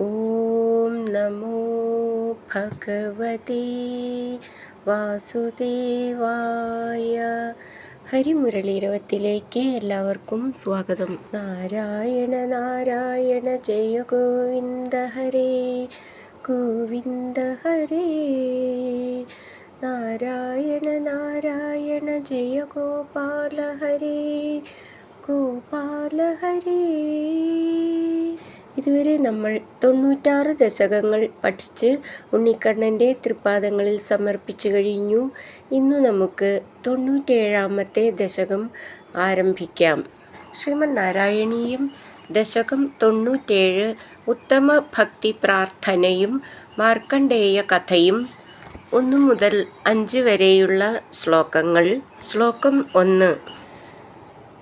ഓം നമോ ഭഗവതേ വാസുദേവായ. ഹരിമുരളീരവത്തിലേക്ക് എല്ലാവർക്കും സ്വാഗതം. നാരായണ നാരായണ ജയ ഗോവിന്ദ ഹരേ ഗോവിന്ദ ഹരേ. നാരായണ നാരായണ ജയ ഗോപാല ഹരേ ഗോപാല ഹരേ. ഇതുവരെ നമ്മൾ 96 ദശകങ്ങൾ പഠിച്ച് ഉണ്ണിക്കണ്ണൻ്റെ തൃപ്പാദങ്ങളിൽ സമർപ്പിച്ചു കഴിഞ്ഞു. ഇന്ന് നമുക്ക് 97ാമത്തെ ദശകം ആരംഭിക്കാം. ശ്രീമദ് നാരായണീയം ദശകം 97 ഉത്തമ ഭക്തി പ്രാർത്ഥനയും മാർക്കണ്ഡേയ കഥയും 1 മുതൽ 5 വരെയുള്ള ശ്ലോകങ്ങൾ. ശ്ലോകം 1.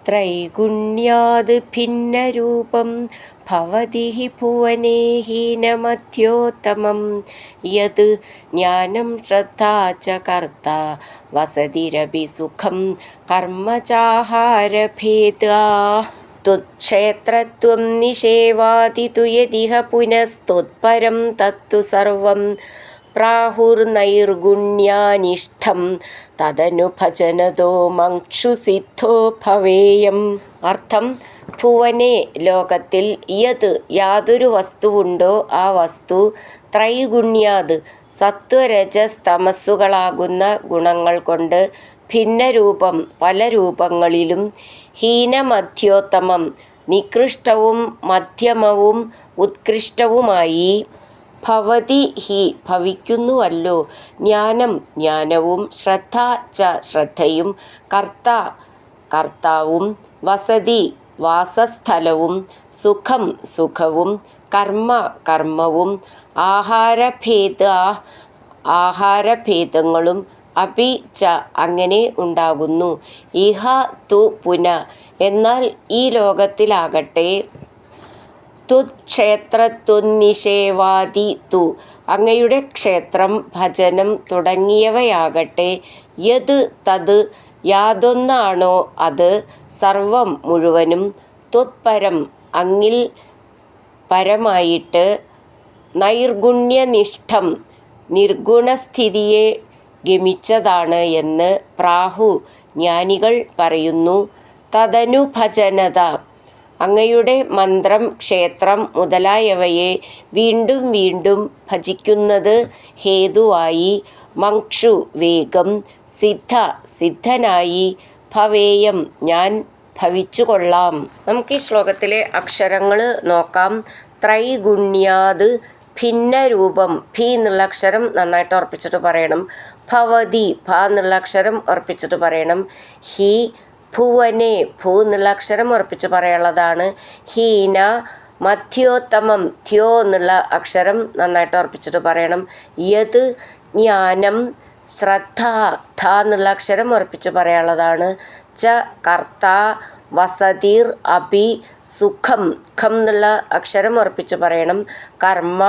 ത്രൈഗുണ്യാത് ഭിന്നരൂപം ഭവതി ഹി ഭുവനേ ഹീനമധ്യോത്തമം യത് ജ്ഞാനം ശ്രദ്ധാ ച കർത്ത വസതിരപി സുഖം കർമ്മ ചാഹാരഭേദാ ത്വക്ഷേത്രത്വം നിഷേവാതി യദിഹ പുനസ്ത്വത്പരം തത്തു സർവം പ്രാഹുർനൈർഗുണ്യാനിഷ്ഠം തദനു ഭജനതോ മക്ഷു സിദ്ധോ ഭവേയം. അർത്ഥം: ഭുവനെ ലോകത്തിൽ യത് യാതൊരു വസ്തുവുണ്ടോ ആ വസ്തു ത്രൈഗുണ്യാത് സത്വരജസ് തമസ്സുകളാകുന്ന ഗുണങ്ങൾ കൊണ്ട് ഭിന്നരൂപം പല രൂപങ്ങളിലും ഹീനമധ്യോത്തമം നികൃഷ്ടവും മധ്യമവും ഉത്കൃഷ്ടവുമായി ഭവതി ഹി ഭവിക്കുന്നുവല്ലോ ജ്ഞാനം ജ്ഞാനവും ശ്രദ്ധ ച ശ്രദ്ധയും കർത്ത കർത്താവും വസതി വാസസ്ഥലവും സുഖം സുഖവും കർമ്മ കർമ്മവും ആഹാരഭേദങ്ങളും അപി ച അങ്ങനെ ഉണ്ടാകുന്നു. ഇഹ തു പുന എന്നാൽ ഈ ലോകത്തിലാകട്ടെ ത്വക്ഷേത്രത്വനിഷേവാതി തു അങ്ങയുടെ ക്ഷേത്രം ഭജനം തുടങ്ങിയവയാകട്ടെ യത് തത് യാതൊന്നാണോ അത് സർവം മുഴുവനും ത്വത്പരം അങ്ങിൽ പരമായിട്ട് നൈർഗുണ്യനിഷ്ഠം നിർഗുണസ്ഥിതിയെ ഗമിച്ചതാണ് എന്ന് പ്രാഹു ജ്ഞാനികൾ പറയുന്നു. തദനുഭജനത അങ്ങയുടെ മന്ത്രം ക്ഷേത്രം മുതലായവയെ വീണ്ടും വീണ്ടും ഭജിക്കുന്നത് ഹേതുവായി മക്ഷു വേഗം സിദ്ധ സിദ്ധനായി ഭവേയം ഞാൻ ഭവിച്ചുകൊള്ളാം. നമുക്ക് ഈ ശ്ലോകത്തിലെ അക്ഷരങ്ങൾ നോക്കാം. ത്രൈഗുണ്യാത് ഭിന്നരൂപം ഭി എന്നുള്ള അക്ഷരം നന്നായിട്ട് ഉറപ്പിച്ചിട്ട് പറയണം. ഭവതി ഭ എന്നുള്ള അക്ഷരം ഉറപ്പിച്ചിട്ട് പറയണം. ഹി ഭുവനെ ഭൂ എന്നുള്ള അക്ഷരം ഉറപ്പിച്ച് പറയാനുള്ളതാണ്. ഹീന മധ്യോത്തമം ധ്യോ എന്നുള്ള അക്ഷരം നന്നായിട്ട് ഉറപ്പിച്ചിട്ട് പറയണം. യത് ജ്ഞാനം ശ്രദ്ധ ധ എന്നുള്ള അക്ഷരം ഉറപ്പിച്ച് പറയാനുള്ളതാണ്. ച കർത്ത വസതിർ അപി സുഖം ഖം എന്നുള്ള അക്ഷരം ഉറപ്പിച്ച് പറയണം. കർമ്മ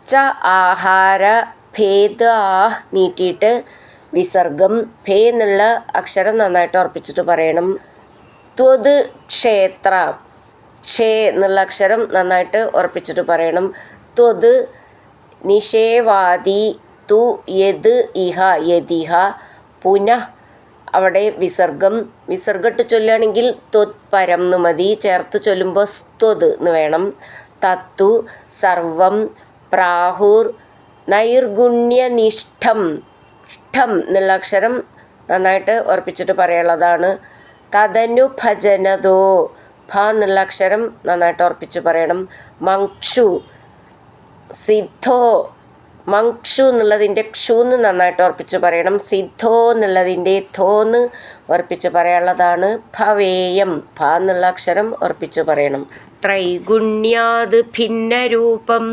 ച ആഹാര ഭേദ നീട്ടിയിട്ട് വിസർഗം ഭേ എന്നുള്ള അക്ഷരം നന്നായിട്ട് ഉറപ്പിച്ചിട്ട് പറയണം. ത്വത് ക്ഷേത്ര ക്ഷേ എന്നുള്ള അക്ഷരം നന്നായിട്ട് ഉറപ്പിച്ചിട്ട് പറയണം. ത്വത് നിഷേവാതി തു യത് ഇഹ യതിഹ പുനഃ അവിടെ വിസർഗിട്ട് ചൊല്ലുകയാണെങ്കിൽ ത്വത്പരം എന്ന് മതി. ചേർത്ത് ചൊല്ലുമ്പോൾ സ്ത്വത് എന്ന് വേണം. തത്തു സർവം പ്രാഹുർ നൈർഗുണ്യനിഷ്ഠം ഷ്ഠം എന്നുള്ള അക്ഷരം നന്നായിട്ട് ഉറപ്പിച്ചിട്ട് പറയാനുള്ളതാണ്. തദനുഭജനതോ ഭ എന്നുള്ള അക്ഷരം നന്നായിട്ട് ഉറപ്പിച്ച് പറയണം. മക്ഷു സിദ്ധോ മക്ഷു എന്നുള്ളതിൻ്റെ ക്ഷൂന്ന് നന്നായിട്ട് ഉറപ്പിച്ച് പറയണം. സിദ്ധോ എന്നുള്ളതിൻ്റെ ധോന്ന് ഉറപ്പിച്ച് പറയാനുള്ളതാണ്. ഭവേയം ഭ എന്നുള്ള അക്ഷരം ഉറപ്പിച്ച് പറയണം. ത്രൈഗുണ്യാത് ഭിന്നരൂപം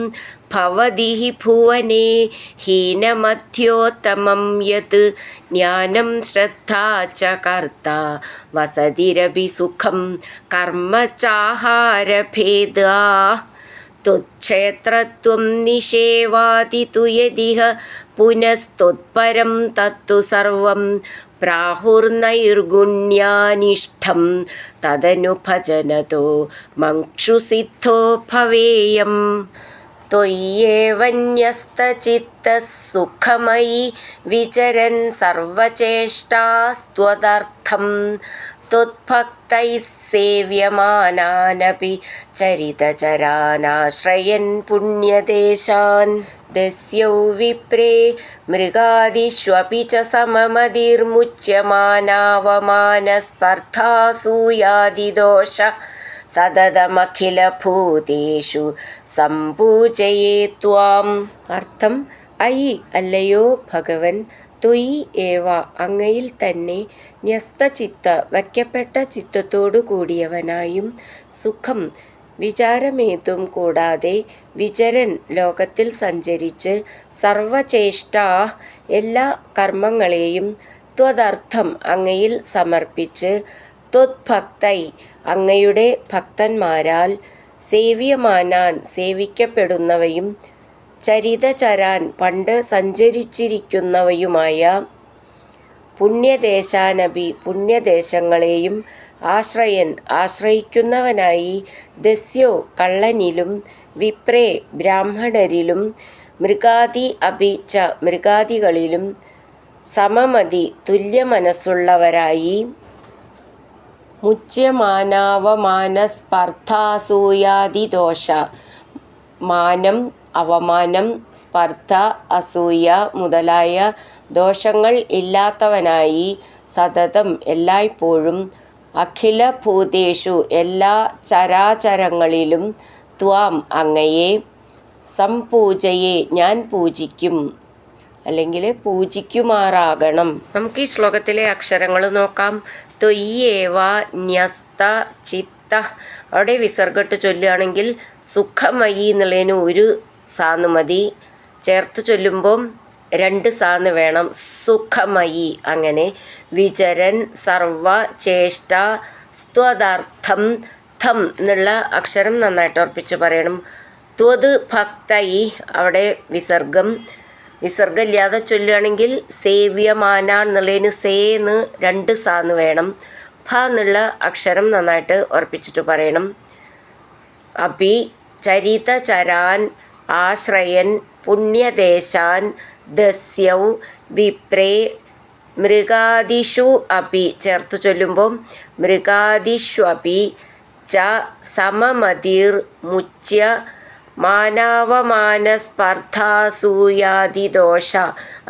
ഭവതി ഹി ഭുവനേ ഹീനമധ്യോത്തമം യത് ജ്ഞാനം ശ്രദ്ധാ ച കർത്ത വസതിരപി സുഖം കർമ്മ ചാഹാരഭേദാ त्वच्छेत्रत्वं निषेवाति तु यदिह पुनस्त्वत्परं तत्तु सर्वं प्राहुर्नैर्गुण्यानिष्ठं तदनु भजनतो मंक्षुसिद्धो भवेयम्। त्वय्येव न्यस्तचित्तः सुखमयि विचरन् सर्वचेष्टास्त्वदर्थं त्वद्भक्तैः सेव्यमानानपि चरितचरानाश्रयन् पुण्यदेशान्। दस्यौ विप्रे मृगादिष्वपि च सममतिर्मुच्यमानावमानस्पर्धासूयादिदोष സതതമഖിലഭൂതേഷു സംപൂജയേ ത്വാം. അർത്ഥം: അയി അല്ലയോ ഭഗവൻ, ത്വയി ഏവ അങ്ങയിൽ തന്നെ, ന്യസ്തചിത്ത വയ്ക്കപ്പെട്ട ചിത്തത്തോടു കൂടിയവനായും, സുഖം വിചാരമേതും കൂടാതെ, വിചരൻ ലോകത്തിൽ സഞ്ചരിച്ച്, സർവചേഷ്ടാ എല്ലാ കർമ്മങ്ങളെയും, ത്വദർത്ഥം അങ്ങയിൽ സമർപ്പിച്ച്, ത്വദ്ഭക്തൈ അങ്ങയുടെ ഭക്തന്മാരാൽ, സേവ്യമാനാൻ സേവിക്കപ്പെടുന്നവയും, ചരിതചരാൻ പണ്ട് സഞ്ചരിച്ചിരിക്കുന്നവയുമായ, പുണ്യദേശാനപി പുണ്യദേശങ്ങളെയും ആശ്രയൻ ആശ്രയിക്കുന്നവനായി, ദസ്യോ കള്ളനിലും, വിപ്രേ ബ്രാഹ്മണരിലും, മൃഗാദി അപി ച മൃഗാദികളിലും, സമമതി തുല്യമനസ്സുള്ളവരായി, മുച്യമാനാവമാനസ്പർദ്ധാസൂയാദിദോഷ മാനം, അവമാനം, സ്പർദ്ധ, അസൂയ മുതലായ ദോഷങ്ങൾ ഇല്ലാത്തവനായി, സതതം എല്ലായ്പ്പോഴും, അഖിലഭൂതേഷു എല്ലാ ചരാചരങ്ങളിലും, ത്വാം അങ്ങയെ, സംപൂജയെ ഞാൻ പൂജിക്കും, അല്ലെങ്കിൽ പൂജിക്കുമാറാകണം. നമുക്ക് ഈ ശ്ലോകത്തിലെ അക്ഷരങ്ങൾ നോക്കാം. ത്വയ്യേവ ന്യസ്ത ചിത്ത, അവിടെ വിസർഗട്ട് ചൊല്ലുകയാണെങ്കിൽ സുഖമയി എന്നുള്ളതിന് ഒരു സാന്ന് മതി, ചേർത്ത് ചൊല്ലുമ്പം 2 സാന്ന് വേണം. സുഖമയി. അങ്ങനെ വിചരൻ സർവ ചേഷ്ട സ്ത്വദർത്ഥം, ഥം എന്നുള്ള അക്ഷരം നന്നായിട്ട് ഉറപ്പിച്ച് പറയണം. ത്വത് ഭക്തൈ, അവിടെ വിസർഗമില്ലാതെ ചൊല്ലുകയാണെങ്കിൽ സേവ്യമാന എന്നുള്ളതിന് സേന്ന് 2 സാന്ന് വേണം. ഭ എന്നുള്ള അക്ഷരം നന്നായിട്ട് ഉറപ്പിച്ചിട്ട് പറയണം. അപി ചരിതചരാൻ ആശ്രയൻ പുണ്യദേശാൻ ദസ്യൗ വിപ്രേ മൃഗാദിഷു അപി, ചേർത്ത് ചൊല്ലുമ്പോൾ മൃഗാദിഷ്വപി ച സമമതിർ മുച്യ മാനാവമാനസ്പർദ്ധാസൂയാദിദോഷ,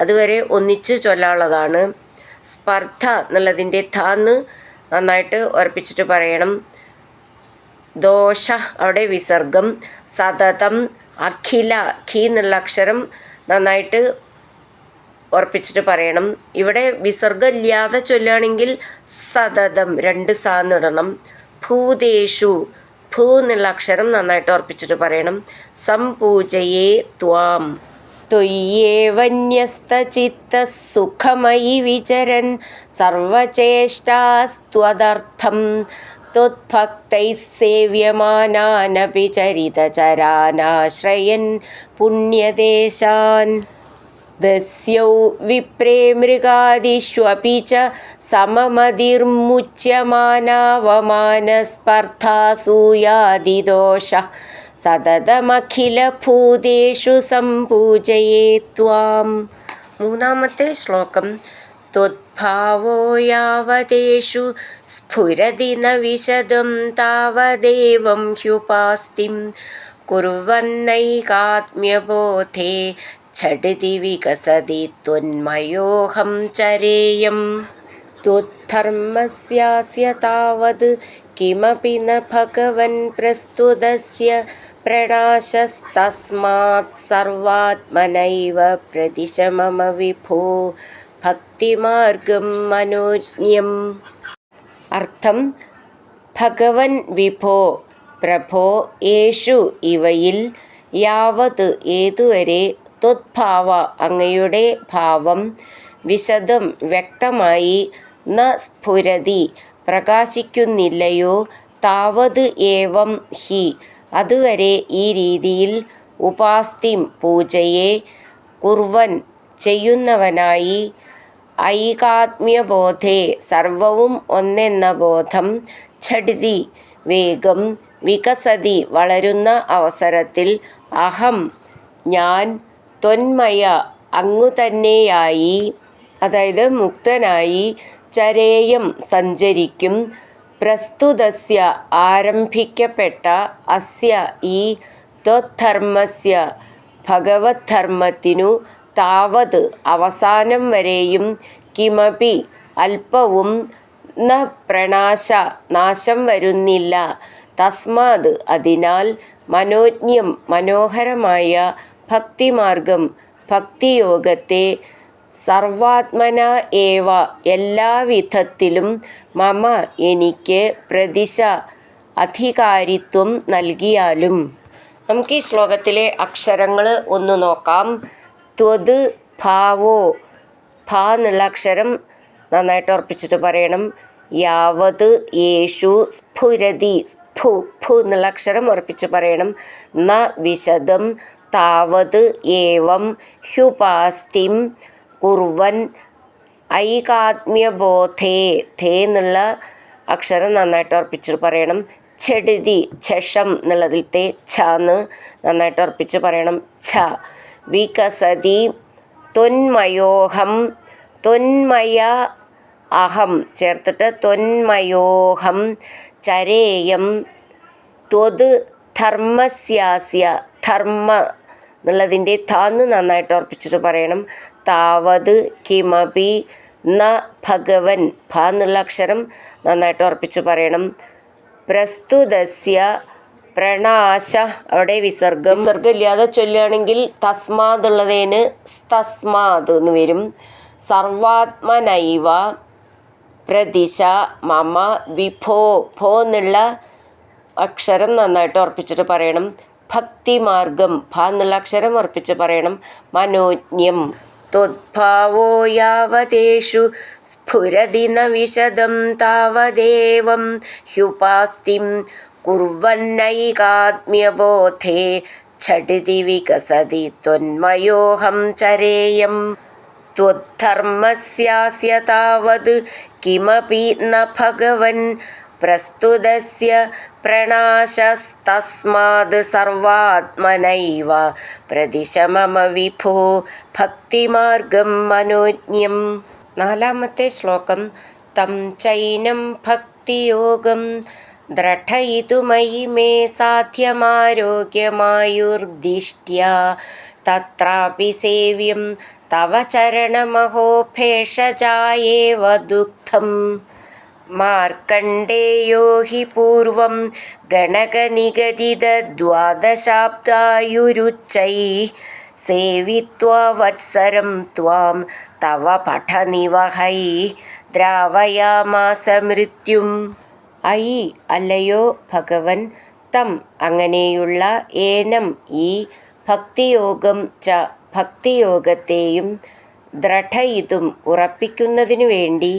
അതുവരെ ഒന്നിച്ച് ചൊല്ലാനുള്ളതാണ്. സ്പർദ്ധ എന്നുള്ളതിൻ്റെ ഥാന്ന് നന്നായിട്ട് ഉറപ്പിച്ചിട്ട് പറയണം. ദോഷ, അവിടെ വിസർഗം. സതതം, അഖില, ഖി എന്നുള്ള അക്ഷരം നന്നായിട്ട് ഉറപ്പിച്ചിട്ട് പറയണം. ഇവിടെ വിസർഗം ഇല്ലാതെ ചൊല്ലുകയാണെങ്കിൽ സതതം 2 സാന്നിടണം. ഭൂതേഷു, ഭൂ എന്നുള്ള അക്ഷരം നന്നായിട്ട് ഉറപ്പിച്ചിട്ട് പറയണം. സംപൂജയേ ത്വാം. ത്വയ്യേവ ന്യസ്തചിത്തഃ സുഖമയി വിചരൻ സർവചേഷ്ടാസ്ത്വദർത്ഥം त्वद्भक्तैः सेव्यमानानपि चरितचरानाश्रयन् पुण्यदेशान्। दस्यौ विप्रे मृगादिष्वपि च सममतिर्मुच्यमानावमानस्पर्धासूयादिदोषः सततमखिलभूतेषु सम्पूजये त्वाम्. മൂന്നാമത്തെ ശ്ലോകം. त्वद्भावो यावदेषु स्फुरति न विशदं तावदेवं ह्युपास्तिं कुर्वन्नैकात्म्यबोधे झटिति विकसति त्वन्मयोऽहं चरेयम्. त्वद्धर्मस्यास्य तावद् किमपि न भगवन् प्रस्तुतस्य प्रणाशस्तस्मात् सर्वात्मनैव प्रदिश मम विभो ഭക്തിമാർഗം മനോജ്ഞം. അർത്ഥം: ഭഗവൻ വിഭോ, പ്രഭോ, യേശു ഇവയിൽ, യാവത് ഏതുവരെ, ത്വദ്ഭാവ അങ്ങയുടെ ഭാവം, വിശദം വ്യക്തമായി, ന സ്ഫുരതി പ്രകാശിക്കുന്നില്ലയോ, താവത് ഏവം ഹി അതുവരെ ഈ രീതിയിൽ ഉപാസ്തിം പൂജയെ കുർവൻ ചെയ്യുന്നവനായി ഐകാത്മ്യബോധേ സർവവും ഒന്നെന്ന ബോധം ഝടിതി വേഗം വികസതി വളരുന്ന അവസരത്തിൽ അഹം ഞാൻ ത്വന്മയ അങ്ങുതന്നെയായി, അതായത് മുക്തനായി, ചരേയം സഞ്ചരിക്കും, പ്രസ്തുതസ്യ ആരംഭിക്കപ്പെട്ട അസ്യ ഈ ത്വദ്ധർമ്മസ്യ ഭഗവദ്ധർമ്മത്തിനു താവത് അവസാനം വരെയും കിമപി അല്പവും ന പ്രണാശ നാശം വരുന്നില്ല. തസ്മാത് അതിനാൽ മനോജ്ഞം മനോഹരമായ ഭക്തിമാർഗം ഭക്തിയോഗത്തെ സർവാത്മന ഏവ എല്ലാവിധത്തിലും മമ എനിക്ക് പ്രതിശ അധികാരിത്വം നൽകിയാലും. നമുക്ക് ഈ ശ്ലോകത്തിലെ അക്ഷരങ്ങൾ ഒന്ന് നോക്കാം. ത്വത് ഭാവോ, ഭ എന്നുള്ള അക്ഷരം നന്നായിട്ട് ഉറപ്പിച്ചിട്ട് പറയണം. യാവത് യേഷു സ്ഫുരതി, സ്ഫു ഫു എന്നുള്ള അക്ഷരം ഉറപ്പിച്ച് പറയണം. ന വിശദം താവത് ഏവം ഹ്യുപാസ്തിം കുർവൻ ഐകാത്മ്യബോധേ, ധേ എന്നുള്ള അക്ഷരം നന്നായിട്ട് ഉറപ്പിച്ച് പറയണം. ഝടിതി, ഝഷം എന്നുള്ളതിലത്തെ ഛ എന്ന് നന്നായിട്ട് ഉറപ്പിച്ച് പറയണം. ഛ വികസതി ത്വന്മയോഹം, ത്വന്മയ അഹം ചേർത്തിട്ട് ത്വന്മയോഹം ചരേയം ത്വത് ധർമ്മസ്യാസ്യ, ധർമ്മ എന്നുള്ളതിൻ്റെ താന്ന് നന്നായിട്ട് ഉറപ്പിച്ചിട്ട് പറയണം. താവത് കിമപി ന ഭഗവൻ, ഭ എന്നുള്ള അക്ഷരം നന്നായിട്ട് ഉറപ്പിച്ച് പറയണം. പ്രസ്തുതസ്യ പ്രണാശ, അവിടെ വിസർഗം ഇല്ലാതെ ചൊല്ലുകയാണെങ്കിൽ തസ്മാത് ഉള്ളതിന് തസ്മാത് എന്ന് വരും. സർവാത്മനൈവ പ്രതിശ മമ വിഭോ, ഭോ എന്നുള്ള അക്ഷരം നന്നായിട്ട് ഉറപ്പിച്ചിട്ട് പറയണം. ഭക്തിമാർഗം, ഭ എന്നുള്ള അക്ഷരം ഉറപ്പിച്ച് പറയണം. മനോജ്ഞം ത്വദ്ഭാവോ യാവതേഷു സ്ഫുരതി ന വിശദം താവദേവം ഹ്യുപാസ്തിം കുർവന്നൈകാത്മ്യബോധേ ഝടിതി വികസതി ത്വന്മയോഹം ചരേയം ത്വദ്ധർമ്മസ്യാസ്യ താവത് കിമപി ന ഭഗവൻ പ്രസ്തുതസ്യ പ്രണാശസ്തസ്മാത് സർവാത്മനൈവ പ്രതിശ മമ വിഭോ ഭക്തിമാർഗം മനോജ്ഞം. നാലാമത്തെ ശ്ലോകം. തം ചൈനം ഭക്തിയോഗം ദ്രഢയിതുമയി മേ സാധ്യമാരോഗ്യമായുർദിഷ്ട്യാ തത്രാപി സേവ്യം തവ ചരണമഹോ ഭേഷജായേവ ദുഗ്ധം. മാർക്കണ്ഡേയോ ഹി പൂർവം ഗണകനിഗദിതദ്വാദശാബ്ദായുരുച്ചൈഃ സേവിത്വാ വത്സരം ത്വാം തവ പഠനിവഹൈഃ ദ്രാവയാമാസ മൃത്യും. അയി അല്ലയോ ഭഗവൻ, തം അങ്ങനെയുള്ള, ഏനം ഈ, ഭക്തിയോഗം ച ഭക്തിയോഗത്തെയും, ദൃഢയിതും ഉറപ്പിക്കുന്നതിനു വേണ്ടി,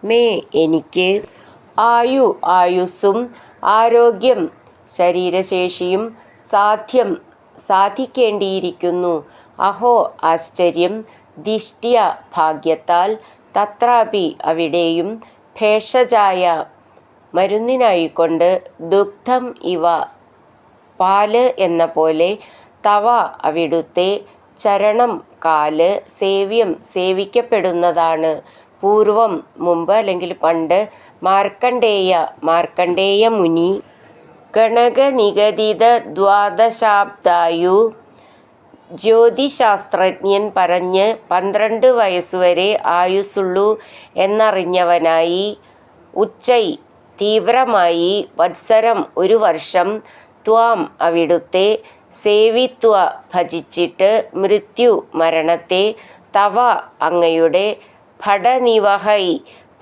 മേ എനിക്ക്, ആയു ആയുസ്സും, ആരോഗ്യം ശരീരശേഷിയും, സാധ്യം സാധിക്കേണ്ടിയിരിക്കുന്നു, അഹോ ആശ്ചര്യം, ദിഷ്ട്യ ഭാഗ്യത്താൽ, തത്രാപി അവിടെയും, ഭേഷജായ മരുന്നിനായിക്കൊണ്ട്, ദുഗ്ധം ഇവ പാല് എന്ന പോലെ, തവ അവിടുത്തെ, ചരണം കാല്, സേവ്യം സേവിക്കപ്പെടുന്നതാണ്, പൂർവം മുമ്പ് അല്ലെങ്കിൽ പണ്ട്, മാർക്കണ്ഡേയ മുനി, ഗണകനിഗദിത ദ്വാദശാബ്ദായു ജ്യോതിശാസ്ത്രജ്ഞൻ പറഞ്ഞ് 12 വയസ്സുവരെ ആയുസ്സുള്ളൂ എന്നറിഞ്ഞവനായി, ഉച്ചൈ തീവ്രമായി, വത്സരം 1 വർഷം, ത്വാം അവിടുത്തെ, സേവിത്വ ഭജിച്ചിട്ട്, മൃത്യു മരണത്തെ, തവ അങ്ങയുടെ, ഭടനിവഹൈ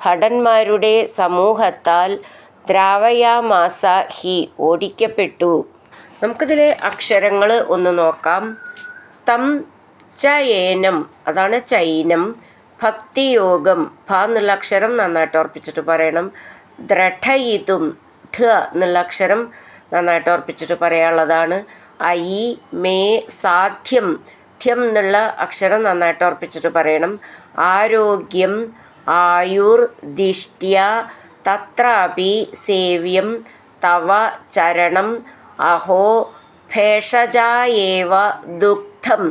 ഭടന്മാരുടെ സമൂഹത്താൽ, ദ്രാവയാമാസ ഹി ഓടിക്കപ്പെട്ടു. നമുക്കിതിലെ അക്ഷരങ്ങൾ ഒന്ന് നോക്കാം. തം ചയേനം, അതാണ് ചൈനം, ഭക്തിയോഗം, ഭ എന്നുള്ള അക്ഷരം നന്നായിട്ട് ഉറപ്പിച്ചിട്ട് പറയണം. ദൃഢയിതും, ഢ എന്നുള്ള അക്ഷരം നന്നായിട്ട് ഉറപ്പിച്ചിട്ട് പറയാനുള്ളതാണ്. ഐ മേ സാധ്യം, ധ്യം എന്നുള്ള അക്ഷരം നന്നായിട്ട് ഉറപ്പിച്ചിട്ട് പറയണം. ആരോഗ്യം ആയുർ ദിഷ്ട്യ തത്രാപി സേവ്യം തവ ചരണം അഹോ ഭേഷജായേവ ദുഗ്ധം.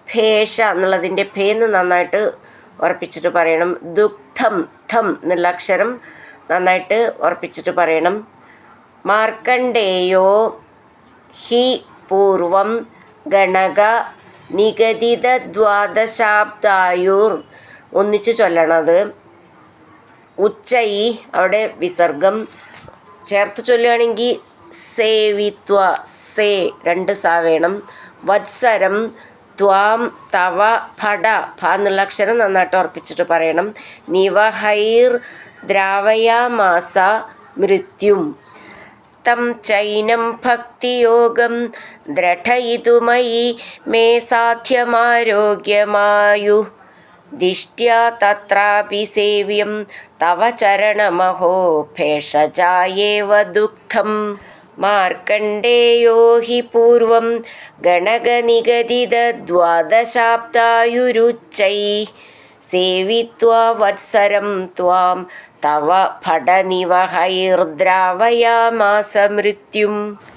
ഭേഷ എന്നുള്ളതിൻ്റെ ഭേന്ന് നന്നായിട്ട് ഉറപ്പിച്ചിട്ട് പറയണം. ദുഗ്ധം ധം എന്നുള്ള അക്ഷരം നന്നായിട്ട് ഉറപ്പിച്ചിട്ട് പറയണം. മാർക്കണ്ഡേയോ ഹി പൂർവം ഗണക നിഗദിത ദ്വാദശാബ്ദായുർ. ഒന്നിച്ച് ചൊല്ലണത്. ഉച്ചൈ അവിടെ വിസർഗം. ചേർത്ത് ചൊല്ലുകയാണെങ്കിൽ സേവിത്വ, സേ 2 സാ വേണം. വത്സരം ത്വാം തവ ഫട, ഫ എന്നുള്ള അക്ഷരം നന്നായിട്ട് ഉറപ്പിച്ചിട്ട് പറയണം. നിവഹൈർ ദ്രാവയാമാസ മൃത്യും. തം ചൈനം ഭക്തിയോഗം ദ്രഢയിതുമയി മേ സാധ്യമാരോഗ്യമായു ദിഷ്ട്യാ തത്രാപി സേവ്യം തവ ചരണമഹോ ഭേഷജായേവ ദുഗ്ധം. മാർക്കണ്ഡേയോ ഹി പൂർവം ഗണകനിഗദിത ദ്വാദശാബ്ദായുരുച്ചൈ സേവിത്വാ വത്സരം ത്വാം തവ ഫടനിവഹൈർദ്രാവയാമാസ മൃത്യും.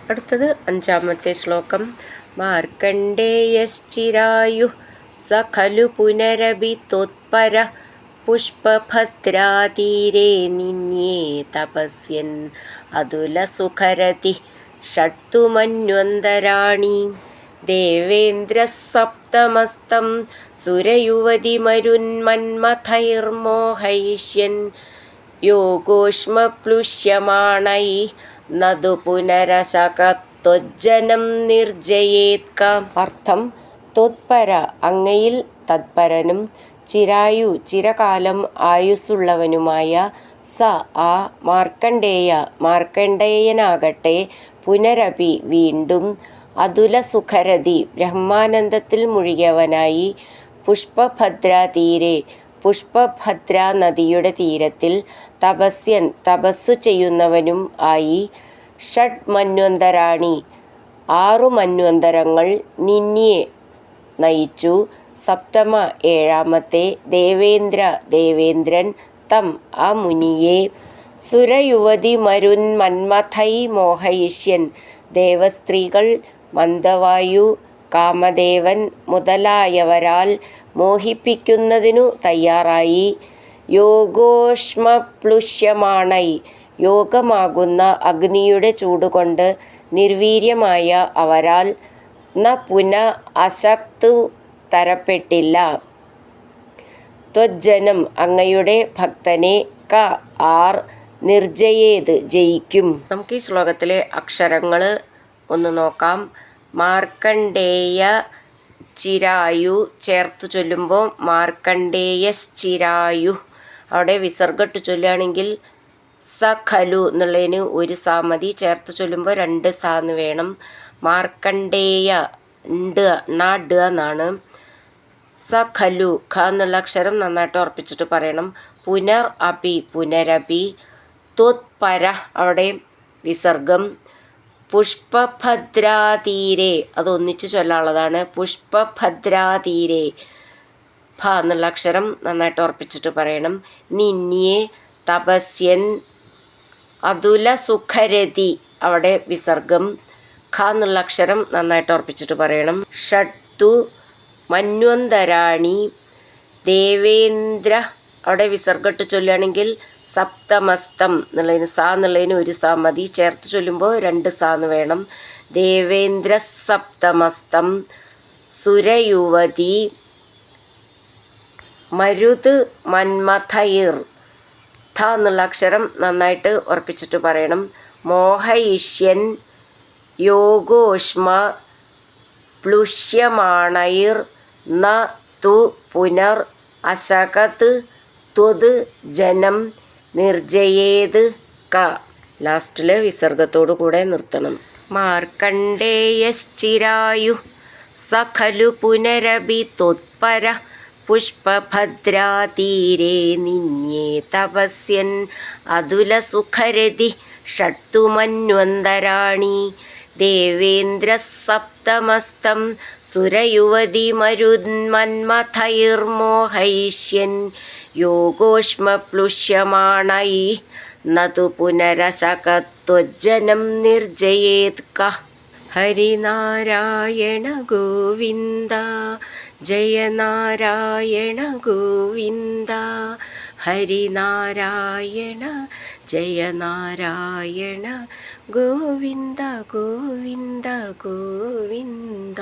അടുത്തത് 5-ാമത്തെ ശ്ലോകം. മാർക്കണ്ഡേയശ്ചിരായു സ ഖലു പുനരപി ത്വത്പര പുഷ്പഭദ്രാതീരേ നിന്യേ തപസ്യൻ അതുലസുഖരതി ഷട്ടു മന്വന്തരാണി. ദേവേന്ദ്രസപ്തമസ്തം സുരയുവതിമരുന്മന്മഥൈർമോഹയിഷ്യൻ യോഗോഷ്മപ്ലുഷ്യമാണൈ നതു പുനരശകത്വജ്ജനം നിർജയേത്കാം. അർത്ഥം: ത്വത്പര അങ്ങയിൽ തത്പരനും ചിരായു ചിരകാലം ആയുസ്സുള്ളവനുമായ സ ആ മാർക്കണ്ഡേയ മാർക്കണ്ഡേയനാകട്ടെ പുനരപി വീണ്ടും അതുലസുഖരതി ബ്രഹ്മാനന്ദത്തിൽ മുഴുകിയവനായി പുഷ്പഭദ്രാ തീരെ പുഷ്പഭദ്രാ നദിയുടെ തീരത്തിൽ തപസ്യൻ തപസ്സു ചെയ്യുന്നവനും ആയി ഷഡ് മന്വന്തരാണി 6 മന്വന്തരങ്ങൾ നിന്യെ നയിച്ചു സപ്തമ 7-ാമത്തെ ദേവേന്ദ്ര ദേവേന്ദ്രൻ തം ആ മുനിയെ സുരയുവതി മരുൻ മന്മഥൈ മോഹയിഷ്യൻ ദേവസ്ത്രീകൾ മന്ദവായു കാമദേവൻ മുതലായവരാൽ മോഹിപ്പിക്കുന്നതിനു തയ്യാറായി യോഗോഷ്മപ്ലുഷ്യമാണൈ യോഗമാകുന്ന അഗ്നിയുടെ ചൂടുകൊണ്ട് നിർവീര്യമായ അവരാൽ ന പുന അശക്തു തരപ്പെട്ടില്ല. ത്വജ്ജനം അങ്ങയുടെ ഭക്തനെ ക ആർ നിർജയേത് ജയിക്കും. നമുക്ക് ഈ ശ്ലോകത്തിലെ അക്ഷരങ്ങൾ ഒന്ന് നോക്കാം. മാർക്കണ്ഡേയ ചിരായു ചേർത്ത് ചൊല്ലുമ്പോൾ മാർക്കണ്ഡേയശ്ചിരായു. അവിടെ വിസർഗട്ട് ചൊല്ലുകയാണെങ്കിൽ സ ഖലു എന്നുള്ളതിന് 1 സാ മതി. ചേർത്ത് ചൊല്ലുമ്പോൾ 2 സാന്ന് വേണം. മാർക്കണ്ഡേയ ണ ഡ എന്നാണ്. സ ഖലു ഖ എന്നുള്ള അക്ഷരം നന്നായിട്ട് ഉറപ്പിച്ചിട്ട് പറയണം. പുനർ അപി പുനരപി. ത്വത്പര അവിടെ വിസർഗം. പുഷ്പഭദ്രാതീരെ അതൊന്നിച്ച് ചൊല്ലാനുള്ളതാണ്. പുഷ്പഭദ്രാതീരെ ഭ എന്നുള്ള അക്ഷരം നന്നായിട്ട് ഉറപ്പിച്ചിട്ട് പറയണം. നിന്യേ തപസ്യൻ അതുലസുഖരതി അവിടെ വിസർഗം. ഖ എന്നുള്ള അക്ഷരം നന്നായിട്ട് ഉറപ്പിച്ചിട്ട് പറയണം. ഷട്ടു മന്വന്തരാണി. ദേവേന്ദ്ര അവിടെ വിസർഗട്ട് ചൊല്ലുകയാണെങ്കിൽ സപ്തമസ്തം എന്നുള്ളതിന് സാ എന്നുള്ളതിന് 1 സാ മതി. ചേർത്ത് ചൊല്ലുമ്പോൾ 2 സാന്ന് വേണം. ദേവേന്ദ്ര സപ്തമസ്തം സുരയുവതി മരുത് മന്മഥൈർ ഥ എന്നുള്ള അക്ഷരം നന്നായിട്ട് ഉറപ്പിച്ചിട്ട് പറയണം. മോഹയിഷ്യൻ യോഗോഷ്മ പ്ലുഷ്യമാണൈർ ന തു പുനർ അശകത് ത്വത് ജനം നിർജയേത് ക. ലാസ്റ്റിൽ വിസർഗത്തോടു കൂടെ നിർത്തണം. മാർക്കണ്ഡേയശ്ചിരായു സ ഖലു പുനരപി ത്വത്പര പുഷ്പഭദ്രാതീരേ നിന്യേ തപസ്യൻ അതുലസുഖരതി षट्तु मन्वन्तराणि देवेन्द्रः सप्तमस्तं सुरयुवतिमरुन्मन्मथैर्मोहयिष्यन् योगोष्मप्लुष्यमाणैः न तु पुनरशकत्वज्जनं निर्जयेत् कः. ഹരിനാരായണ ഗോവിന്ദ ജയ നാരായണ ഗോവിന്ദ ഹരിനാരായണ ജയ നാരായണ ഗോവിന്ദ ഗോവിന്ദ ഗോവിന്ദ.